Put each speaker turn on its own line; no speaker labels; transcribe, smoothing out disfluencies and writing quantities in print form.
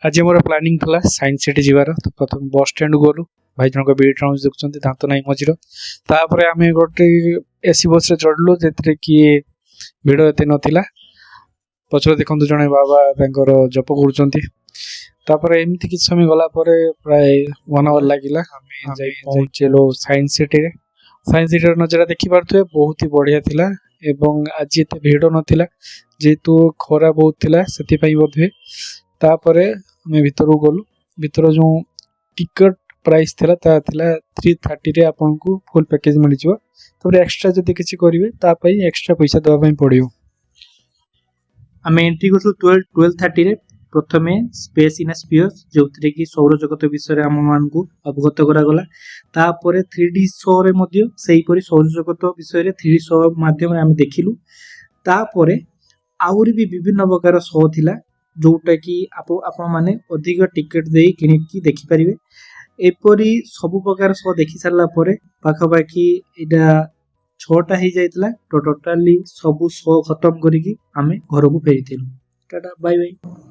आज मोर प्लानिंग था science city जीवार। तो प्रथम बस स्टैंड गलु भाई जनक बीट राउंड देखुं दात ना मझीर। तापर आम गोटे एसी बस चढ़लु जे कि भिड़ एत नाला। पचर देखते जड़े बाबा जप कर एमती किसी समय गला प्राय 1 आवर लगे पहुँचेलु साइंस सिटी। साइंस सिटी नजारा देखी पारे बहुत ही बढ़िया थिला। एवं आज एत भिड़ नाला जेहेतु खरा बहुत थिला से बोधे। तापर आम भीतर गलु भीतर जो टिकट प्राइस थिला 330 रे आपन को फुल पैकेज मिल जिवो। तब एक्स्ट्रा जदि किसी करिवे तापई एक्स्ट्रा पैसा देवा पई पड़ियो।
आम एंट्री करछु 1230 रे। प्रथमे स्पेस इन स्पियर्स जोथरे कि सौर जगत विषय आम मान को अवगत करा गला। तापर 3D शो रे मध्य सेही परि सौर जगत विषय रे 3D शो माध्यम रे आम देखिलु। तापर आउरी भी विभिन्न प्रकार शो थिला जोटा कि आपण माने अधिक टिकट दे किनिकी देखि परिवे। एपरी सब प्रकार शो देखि सारला परे पाखापाखि एटा 6टा ही जाइतला। तो टोटली सब शो खत्म करिकी आमे घर को फेरिथिलु। Tata bye bye.